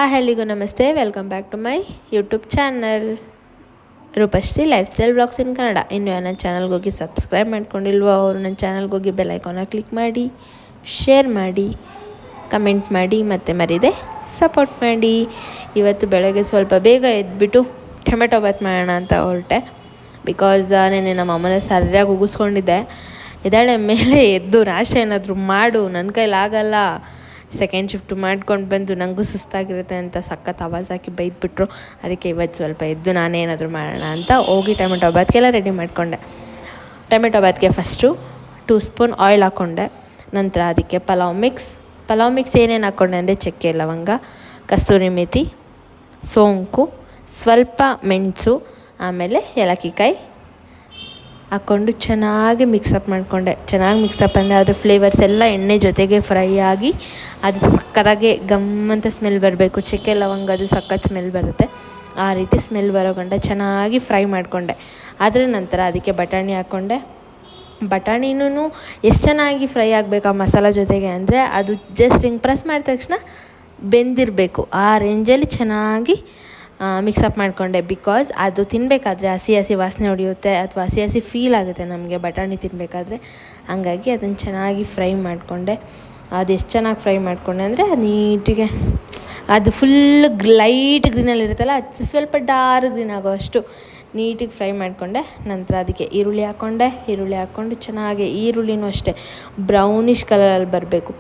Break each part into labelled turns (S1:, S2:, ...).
S1: ಎಲ್ಲಿಗೂ ನಮಸ್ತೆ, welcome back to my YouTube channel Roopashree life style blogs in Kannada. ಇನ್ನು ನನ್ನ ಚಾನಲ್ಗೆ ಹೋಗಿ ಸಬ್ಸ್ಕ್ರೈಬ್ ಮಾಡ್ಕೊಂಡಿಲ್ವೋ ಅವರು ನನ್ನ ಚಾನಲ್ಗೆ ಹೋಗಿ ಬೆಲ್ ಐಕಾನ ಕ್ಲಿಕ್ ಮಾಡಿ, ಶೇರ್ ಮಾಡಿ, ಕಮೆಂಟ್ ಮಾಡಿ, ಮತ್ತು ಮರಿದೆ ಸಪೋರ್ಟ್ ಮಾಡಿ. ಇವತ್ತು ಬೆಳಗ್ಗೆ ಸ್ವಲ್ಪ ಬೇಗ ಎದ್ಬಿಟ್ಟು ಟೊಮೆಟೊ ಬಾತ್ ಮಾಡೋಣ ಅಂತ ಹೊರಟೆ. ಬಿಕಾಸ್ ನೆನ್ನೆ ನಮ್ಮ ಅಮ್ಮನ ಸರಿಯಾಗಿ ಉಗಿಸ್ಕೊಂಡಿದ್ದೆ. ಇದ್ದಾಳೆ ಮೇಲೆ ಎದ್ದು ನಾಷ್ಟ ಏನಾದರೂ ಮಾಡು, ನನ್ನ ಕೈಲಾಗಲ್ಲ, ಸೆಕೆಂಡ್ ಶಿಫ್ಟ್ ಮಾಡ್ಕೊಂಡು ಬಂದು ನನಗೂ ಸುಸ್ತಾಗಿರುತ್ತೆ ಅಂತ ಸಖತ್ ಆವಾಜ್ ಹಾಕಿ ಬೈದ್ಬಿಟ್ರು. ಅದಕ್ಕೆ ಇವತ್ತು ಸ್ವಲ್ಪ ಎದ್ದು ನಾನೇನಾದರೂ ಮಾಡೋಣ ಅಂತ ಹೋಗಿ ಟೊಮೆಟೊ ಬಾತ್ಗೆಲ್ಲ ರೆಡಿ ಮಾಡಿಕೊಂಡೆ. ಟೊಮೆಟೊ ಬಾತ್ಗೆ ಫಸ್ಟು 2 ಸ್ಪೂನ್ ಆಯಿಲ್ ಹಾಕ್ಕೊಂಡೆ. ನಂತರ ಅದಕ್ಕೆ ಪಲಾವ್ ಮಿಕ್ಸ್ ಏನೇನು ಹಾಕ್ಕೊಂಡೆ ಅಂದರೆ ಚಕ್ಕೆ, ಲವಂಗ, ಕಸ್ತೂರಿ ಮೇಥಿ, ಸೋಂಕು, ಸ್ವಲ್ಪ ಮೆಣಸು, ಆಮೇಲೆ ಏಲಕ್ಕಿಕಾಯಿ ಹಾಕ್ಕೊಂಡು ಚೆನ್ನಾಗಿ ಮಿಕ್ಸಪ್ ಮಾಡಿಕೊಂಡೆ. ಚೆನ್ನಾಗಿ ಮಿಕ್ಸಪ್ ಅಂದರೆ ಅದ್ರ ಫ್ಲೇವರ್ಸ್ ಎಲ್ಲ ಎಣ್ಣೆ ಜೊತೆಗೆ ಫ್ರೈ ಆಗಿ ಅದು ಸಕ್ಕತ್ತಾಗಿ ಗಮ್ಮಂತ ಸ್ಮೆಲ್ ಬರಬೇಕು. ಚಕ್ಕೆ ಲವಂಗ ಅದು ಸಖತ್ ಸ್ಮೆಲ್ ಬರುತ್ತೆ. ಆ ರೀತಿ ಸ್ಮೆಲ್ ಬರೋ ಗಂಟ ಚೆನ್ನಾಗಿ ಫ್ರೈ ಮಾಡಿಕೊಂಡೆ. ಅದರ ನಂತರ ಅದಕ್ಕೆ ಬಟಾಣಿ ಹಾಕ್ಕೊಂಡೆ. ಬಟಾಣಿನೂ ಎಷ್ಟು ಚೆನ್ನಾಗಿ ಫ್ರೈ ಆಗಬೇಕು ಆ ಮಸಾಲ ಜೊತೆಗೆ ಅಂದರೆ ಅದು ಜಸ್ಟ್ ಹಿಂಗೆ ಪ್ರೆಸ್ ಮಾಡಿದ ತಕ್ಷಣ ಬೆಂದಿರಬೇಕು. ಆ ರೇಂಜಲ್ಲಿ ಚೆನ್ನಾಗಿ ಮಿಕ್ಸಪ್ ಮಾಡಿಕೊಂಡೆ. ಬಿಕಾಸ್ ಅದು ತಿನ್ನಬೇಕಾದ್ರೆ ಹಸಿ ವಾಸನೆ ಹೊಡೆಯುತ್ತೆ ಅಥವಾ ಹಸಿ ಫೀಲ್ ಆಗುತ್ತೆ ನಮಗೆ ಬಟಾಣಿ ತಿನ್ನಬೇಕಾದ್ರೆ. ಹಂಗಾಗಿ ಅದನ್ನು ಚೆನ್ನಾಗಿ ಫ್ರೈ ಮಾಡಿಕೊಂಡೆ. ಅದು ಎಷ್ಟು ಚೆನ್ನಾಗಿ ಫ್ರೈ ಮಾಡಿಕೊಂಡೆ ಅಂದರೆ ಅದು ನೀಟಿಗೆ ಅದು ಫುಲ್ ಲೈಟ್ ಗ್ರೀನಲ್ಲಿರುತ್ತಲ್ಲ, ಅದು ಸ್ವಲ್ಪ ಡಾರ್ಕ್ ಗ್ರೀನ್ ಆಗೋ ಅಷ್ಟು ನೀಟಿಗೆ ಫ್ರೈ ಮಾಡಿಕೊಂಡೆ. ನಂತರ ಅದಕ್ಕೆ ಈರುಳ್ಳಿ ಹಾಕ್ಕೊಂಡು ಚೆನ್ನಾಗಿ ಈರುಳ್ಳಿನೂ ಅಷ್ಟೇ ಬ್ರೌನಿಷ್ ಕಲರಲ್ಲಿ ಬರಬೇಕು.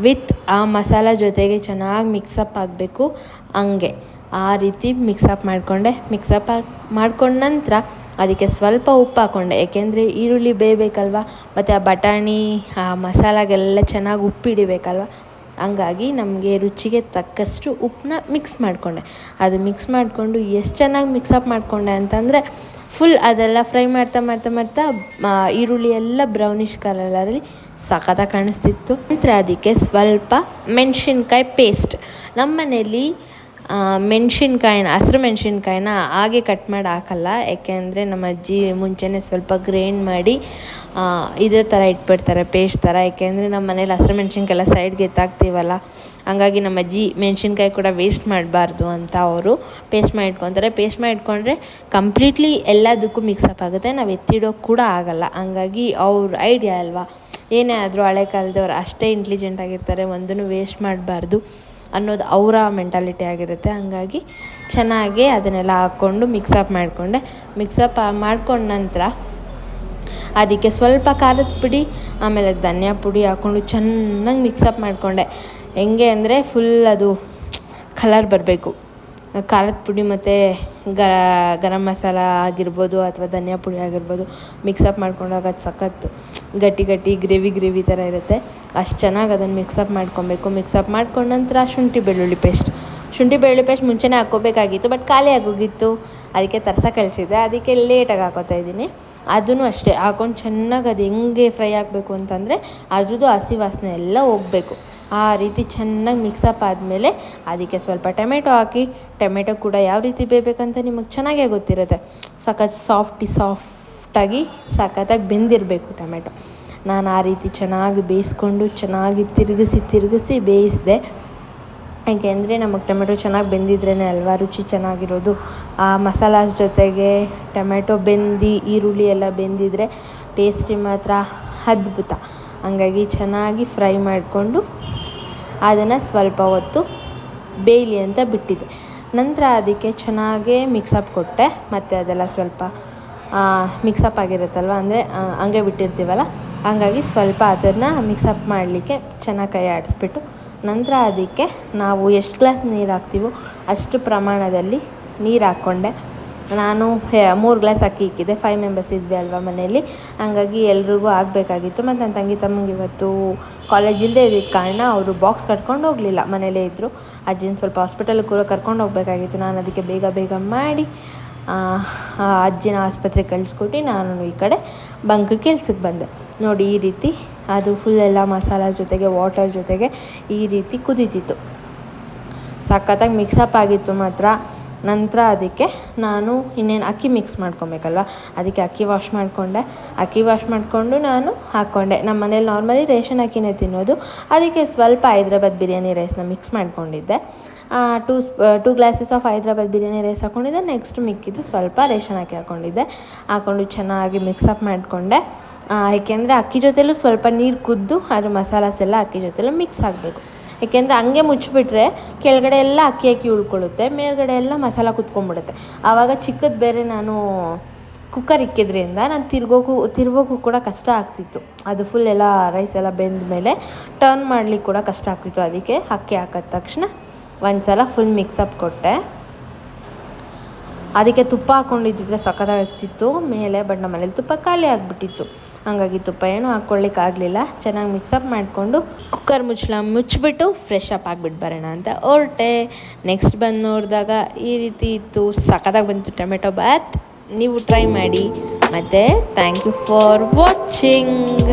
S1: ವಿತ್ ಆ ಮಸಾಲ ಜೊತೆಗೆ ಚೆನ್ನಾಗಿ ಮಿಕ್ಸಪ್ ಆಗಬೇಕು. ಹಂಗೆ ಆ ರೀತಿ ಮಿಕ್ಸಪ್ ಮಾಡ್ಕೊಂಡ ನಂತರ ಅದಕ್ಕೆ ಸ್ವಲ್ಪ ಉಪ್ಪು ಹಾಕ್ಕೊಂಡೆ. ಏಕೆಂದರೆ ಈರುಳ್ಳಿ ಬೇಯಬೇಕಲ್ವ, ಮತ್ತು ಆ ಬಟಾಣಿ ಆ ಮಸಾಲಾಗೆಲ್ಲ ಚೆನ್ನಾಗಿ ಉಪ್ಪು ಹಿಡಿಬೇಕಲ್ವ. ಹಂಗಾಗಿ ನಮಗೆ ರುಚಿಗೆ ತಕ್ಕಷ್ಟು ಉಪ್ಪನ್ನ ಮಿಕ್ಸ್ ಮಾಡಿಕೊಂಡೆ. ಅದು ಮಿಕ್ಸ್ ಮಾಡಿಕೊಂಡು ಎಷ್ಟು ಚೆನ್ನಾಗಿ ಮಿಕ್ಸಪ್ ಮಾಡಿಕೊಂಡೆ ಅಂತಂದರೆ ಫುಲ್ ಅದೆಲ್ಲ ಫ್ರೈ ಮಾಡ್ತಾ ಈರುಳ್ಳಿ ಎಲ್ಲ ಬ್ರೌನಿಷ್ ಕಲರಲ್ಲಿ ಸಖತ್ತಾಗಿ ಕಾಣಿಸ್ತಿತ್ತು. ನಂತರ ಅದಕ್ಕೆ ಸ್ವಲ್ಪ ಮೆಣಸಿನ್ಕಾಯಿ ಪೇಸ್ಟ್, ನಮ್ಮ ಮನೇಲಿ ಹಸಿರು ಮೆಣಸಿನ್ಕಾಯಿನ ಹಾಗೆ ಕಟ್ ಮಾಡಿ ಹಾಕಲ್ಲ. ಏಕೆಂದರೆ ನಮ್ಮ ಅಜ್ಜಿ ಮುಂಚೆನೇ ಸ್ವಲ್ಪ ಗ್ರೈಂಡ್ ಮಾಡಿ ಇದೇ ಥರ ಇಟ್ಬಿಡ್ತಾರೆ, ಪೇಸ್ಟ್ ಥರ. ಏಕೆಂದರೆ ನಮ್ಮ ಮನೇಲಿ ಹಸಿರು ಮೆಣಸಿನ್ಕಾಯಿ ಸೈಡ್ಗೆ ಎತ್ತಾಕ್ತೀವಲ್ಲ, ಹಂಗಾಗಿ ನಮ್ಮ ಅಜ್ಜಿ ಮೆಣಸಿನ್ಕಾಯಿ ಕೂಡ ವೇಸ್ಟ್ ಮಾಡಬಾರ್ದು ಅಂತ ಅವರು ಪೇಸ್ಟ್ ಮಾಡಿ ಇಟ್ಕೊತಾರೆ. ಪೇಸ್ಟ್ ಮಾಡಿ ಇಟ್ಕೊಂಡ್ರೆ ಕಂಪ್ಲೀಟ್ಲಿ ಎಲ್ಲದಕ್ಕೂ ಮಿಕ್ಸಪ್ ಆಗುತ್ತೆ, ನಾವು ಎತ್ತಿಡೋಕ್ಕೆ ಕೂಡ ಆಗೋಲ್ಲ. ಹಂಗಾಗಿ ಅವ್ರ ಐಡಿಯಾ ಅಲ್ವಾ, ಏನೇ ಆದರೂ ಹಳೆ ಕಾಲದವ್ರು ಅಷ್ಟೇ ಇಂಟೆಲಿಜೆಂಟ್ ಆಗಿರ್ತಾರೆ, ಒಂದನ್ನು ವೇಸ್ಟ್ ಮಾಡಬಾರ್ದು ಅನ್ನೋದು ಅವರ ಮೆಂಟಾಲಿಟಿ ಆಗಿರುತ್ತೆ. ಹಂಗಾಗಿ ಚೆನ್ನಾಗಿ ಅದನ್ನೆಲ್ಲ ಹಾಕ್ಕೊಂಡು ಮಿಕ್ಸಪ್ ಮಾಡಿಕೊಂಡೆ. ಮಾಡ್ಕೊಂಡ ನಂತರ ಅದಕ್ಕೆ ಸ್ವಲ್ಪ ಖಾರದ ಪುಡಿ ಆಮೇಲೆ ಧನಿಯಾ ಪುಡಿ ಹಾಕ್ಕೊಂಡು ಚೆನ್ನಾಗಿ ಮಿಕ್ಸಪ್ ಮಾಡಿಕೊಂಡೆ. ಹೆಂಗೆ ಅಂದರೆ ಫುಲ್ ಅದು ಕಲರ್ ಬರಬೇಕು. ಖಾರದ ಪುಡಿ ಮತ್ತು ಗರಂ ಮಸಾಲ ಆಗಿರ್ಬೋದು ಅಥವಾ ಧನಿಯಾ ಪುಡಿ ಆಗಿರ್ಬೋದು ಮಿಕ್ಸಪ್ ಮಾಡ್ಕೊಂಡಾಗ ಅದು ಸಖತ್ತು ಗಟ್ಟಿ ಗ್ರೇವಿ ಥರ ಇರುತ್ತೆ. ಅಷ್ಟು ಚೆನ್ನಾಗಿ ಅದನ್ನು ಮಿಕ್ಸಪ್ ಮಾಡ್ಕೊಂಡ ನಂತರ ಶುಂಠಿ ಬೆಳ್ಳುಳ್ಳಿ ಪೇಸ್ಟ್ ಮುಂಚೆನೇ ಹಾಕ್ಕೋಬೇಕಾಗಿತ್ತು, ಬಟ್ ಖಾಲಿ ಆಗೋಗಿತ್ತು. ಅದಕ್ಕೆ ಕಳಿಸಿದ್ದೆ, ಅದಕ್ಕೆ ಲೇಟಾಗಿ ಹಾಕೋತಾ ಇದ್ದೀನಿ. ಅದನ್ನು ಅಷ್ಟೇ ಹಾಕ್ಕೊಂಡು ಚೆನ್ನಾಗಿ ಅದು ಹೆಂಗೆ ಫ್ರೈ ಆಗಬೇಕು ಅಂತಂದರೆ ಅದ್ರದ್ದು ಹಸಿ ವಾಸನೆ ಎಲ್ಲ ಹೋಗಬೇಕು. ಆ ರೀತಿ ಚೆನ್ನಾಗಿ ಮಿಕ್ಸಪ್ ಆದಮೇಲೆ ಅದಕ್ಕೆ ಸ್ವಲ್ಪ ಟೊಮೆಟೊ ಹಾಕಿ, ಟೊಮೆಟೊ ಕೂಡ ಯಾವ ರೀತಿ ಬೇಯಬೇಕಂತ ನಿಮಗೆ ಚೆನ್ನಾಗೇ ಗೊತ್ತಿರುತ್ತೆ. ಸಾಫ್ಟಾಗಿ ಸಖತ್ತಾಗಿ ಬೆಂದಿರಬೇಕು ಟೊಮೆಟೊ. ನಾನು ಆ ರೀತಿ ಚೆನ್ನಾಗಿ ಬೇಯಿಸ್ಕೊಂಡು ಚೆನ್ನಾಗಿ ತಿರುಗಿಸಿ ಬೇಯಿಸಿದೆ. ಏಕೆಂದರೆ ನಮಗೆ ಟೊಮೆಟೊ ಚೆನ್ನಾಗಿ ಬೆಂದಿದ್ರೇ ಅಲ್ವಾ ರುಚಿ ಚೆನ್ನಾಗಿರೋದು. ಆ ಮಸಾಲಾಸ್ ಜೊತೆಗೆ ಟೊಮೆಟೊ ಈರುಳ್ಳಿ ಎಲ್ಲ ಬೆಂದಿದ್ರೆ ಟೇಸ್ಟಿ ಮಾತ್ರ ಅದ್ಭುತ. ಹಂಗಾಗಿ ಚೆನ್ನಾಗಿ ಫ್ರೈ ಮಾಡಿಕೊಂಡು ಅದನ್ನು ಸ್ವಲ್ಪ ಹೊತ್ತು ಬೇಯಲಿ ಅಂತ ಬಿಟ್ಟಿದ್ದೆ. ನಂತರ ಅದಕ್ಕೆ ಚೆನ್ನಾಗೇ ಮಿಕ್ಸಪ್ ಕೊಟ್ಟೆ. ಮತ್ತು ಅದೆಲ್ಲ ಸ್ವಲ್ಪ ಮಿಕ್ಸಪ್ ಆಗಿರುತ್ತಲ್ವ, ಅಂದರೆ ಹಂಗೆ ಬಿಟ್ಟಿರ್ತೀವಲ್ಲ, ಹಂಗಾಗಿ ಸ್ವಲ್ಪ ಅದನ್ನು ಮಿಕ್ಸಪ್ ಮಾಡಲಿಕ್ಕೆ ಚೆನ್ನಾಗಿ ಕೈ ಆಡಿಸ್ಬಿಟ್ಟು ನಂತರ ಅದಕ್ಕೆ ನಾವು ಎಷ್ಟು ಗ್ಲಾಸ್ ನೀರು ಹಾಕ್ತೀವೋ ಅಷ್ಟು ಪ್ರಮಾಣದಲ್ಲಿ ನೀರು ಹಾಕ್ಕೊಂಡೆ. ನಾನು 3 ಗ್ಲಾಸ್ ಅಕ್ಕಿ ಇಕ್ಕಿದ್ದೆ. 5 ಮೆಂಬರ್ಸ್ ಇದ್ವಿ ಅಲ್ವಾ ಮನೆಯಲ್ಲಿ, ಹಂಗಾಗಿ ಎಲ್ರಿಗೂ ಆಗಬೇಕಾಗಿತ್ತು. ಮತ್ತು ನನ್ನ ತಂಗಿ ತಮ್ಮಂಗೆ ಇವತ್ತು ಕಾಲೇಜ್ ಇಲ್ಲದೆ ಇದ್ದಿದ್ದ ಕಾರಣ ಅವರು ಬಾಕ್ಸ್ ಕಟ್ಕೊಂಡು ಹೋಗಲಿಲ್ಲ, ಮನೇಲೇ ಇದ್ದರು. ಅಜ್ಜಿನ ಸ್ವಲ್ಪ ಹಾಸ್ಪಿಟಲ್ಗೆ ಕೂಡ ಕರ್ಕೊಂಡು ಹೋಗಬೇಕಾಗಿತ್ತು. ನಾನು ಅದಕ್ಕೆ ಬೇಗ ಮಾಡಿ ಅಜ್ಜಿನ ಆಸ್ಪತ್ರೆಗೆ ಕಳಿಸ್ಕೊಟ್ಟು ನಾನು ಈ ಕಡೆ ಬಂಕ್ ಕೆಲ್ಸಕ್ಕೆ ಬಂದೆ. ನೋಡಿ ಈ ರೀತಿ ಅದು ಫುಲ್ ಎಲ್ಲ ಮಸಾಲ ಜೊತೆಗೆ ವಾಟರ್ ಜೊತೆಗೆ ಈ ರೀತಿ ಕುದೀತಿತ್ತು. ಸಖತ್ತಾಗಿ ಮಿಕ್ಸಪ್ ಆಗಿತ್ತು ಮಾತ್ರ. ನಂತರ ಅದಕ್ಕೆ ನಾನು ಇನ್ನೇನು ಅಕ್ಕಿ ಮಿಕ್ಸ್ ಮಾಡ್ಕೊಬೇಕಲ್ವ, ಅದಕ್ಕೆ ಅಕ್ಕಿ ವಾಶ್ ಮಾಡಿಕೊಂಡು ನಾನು ಹಾಕ್ಕೊಂಡೆ. ನಮ್ಮ ಮನೇಲಿ ನಾರ್ಮಲಿ ರೇಷನ್ ಅಕ್ಕಿನೇ ತಿನ್ನೋದು, ಅದಕ್ಕೆ ಸ್ವಲ್ಪ ಹೈದ್ರಾಬಾದ್ ಬಿರಿಯಾನಿ ರೈಸ್ನ ಮಿಕ್ಸ್ ಮಾಡ್ಕೊಂಡಿದ್ದೆ. Two glasses of Hyderabad biryani rice ಹಾಕ್ಕೊಂಡಿದ್ದೆ. ನೆಕ್ಸ್ಟ್ ಮಿಕ್ಕಿದ್ದು ಸ್ವಲ್ಪ ರೇಷನ್ ಅಕ್ಕಿ ಹಾಕ್ಕೊಂಡು ಚೆನ್ನಾಗಿ ಮಿಕ್ಸಪ್ ಮಾಡಿಕೊಂಡೆ. ಏಕೆಂದರೆ ಅಕ್ಕಿ ಜೊತೆಲೂ ಸ್ವಲ್ಪ ನೀರು ಕುದ್ದು ಅದ್ರ ಮಸಾಲಾಸ್ ಎಲ್ಲ ಅಕ್ಕಿ ಜೊತೆಲೂ ಮಿಕ್ಸ್ ಆಗಬೇಕು. ಏಕೆಂದರೆ ಹಂಗೆ ಮುಚ್ಚಿಬಿಟ್ರೆ ಕೆಳಗಡೆ ಎಲ್ಲ ಅಕ್ಕಿ ಉಳ್ಕೊಳ್ಳುತ್ತೆ, ಮೇಲ್ಗಡೆ ಎಲ್ಲ ಮಸಾಲ ಕುತ್ಕೊಂಡ್ಬಿಡುತ್ತೆ. ಆವಾಗ ಚಿಕ್ಕದು ಬೇರೆ ನಾನು ಕುಕ್ಕರ್ ಇಕ್ಕಿದ್ರಿಂದ ನಾನು ತಿರ್ಗೋಕ್ಕೂ ಕೂಡ ಕಷ್ಟ ಆಗ್ತಿತ್ತು. ಅದು ಫುಲ್ ಎಲ್ಲ ರೈಸ್ ಎಲ್ಲ ಬೆಂದ ಮೇಲೆ ಟರ್ನ್ ಮಾಡ್ಲಿಕ್ಕೆ ಕೂಡ ಕಷ್ಟ ಆಗ್ತಿತ್ತು. ಅದಕ್ಕೆ ಅಕ್ಕಿ ಹಾಕಿದ ತಕ್ಷಣ ಒಂದು ಸಲ ಫುಲ್ ಮಿಕ್ಸಪ್ ಕೊಟ್ಟೆ. ಅದಕ್ಕೆ ತುಪ್ಪ ಹಾಕ್ಕೊಂಡಿದ್ದಿದ್ರೆ ಸಖತ್ತಾಗ್ತಿತ್ತು ಮೇಲೆ, ಬಟ್ ನಮ್ಮ ಮನೇಲಿ ತುಪ್ಪ ಖಾಲಿ ಆಗಿಬಿಟ್ಟಿತ್ತು. ಹಾಗಾಗಿ ತುಪ್ಪ ಏನೂ ಹಾಕ್ಕೊಳ್ಳಿಕ್ಕಾಗಲಿಲ್ಲ. ಚೆನ್ನಾಗಿ ಮಿಕ್ಸಪ್ ಮಾಡಿಕೊಂಡು ಕುಕ್ಕರ್ ಮುಚ್ಚಿಬಿಟ್ಟು ಫ್ರೆಶ್ ಅಪ್ ಆಗಿಬಿಟ್ಟು ಬರೋಣ ಅಂತ ಹೊರಟೆ. ನೆಕ್ಸ್ಟ್ ಬಂದು ನೋಡಿದಾಗ ಈ ರೀತಿ ಇತ್ತು, ಸಖತ್ತಾಗಿ ಬಂತು ಟೊಮೆಟೊ ಬಾತ್. ನೀವು ಟ್ರೈ ಮಾಡಿ. ಮತ್ತು ಥ್ಯಾಂಕ್ ಯು ಫಾರ್ ವಾಚಿಂಗ್.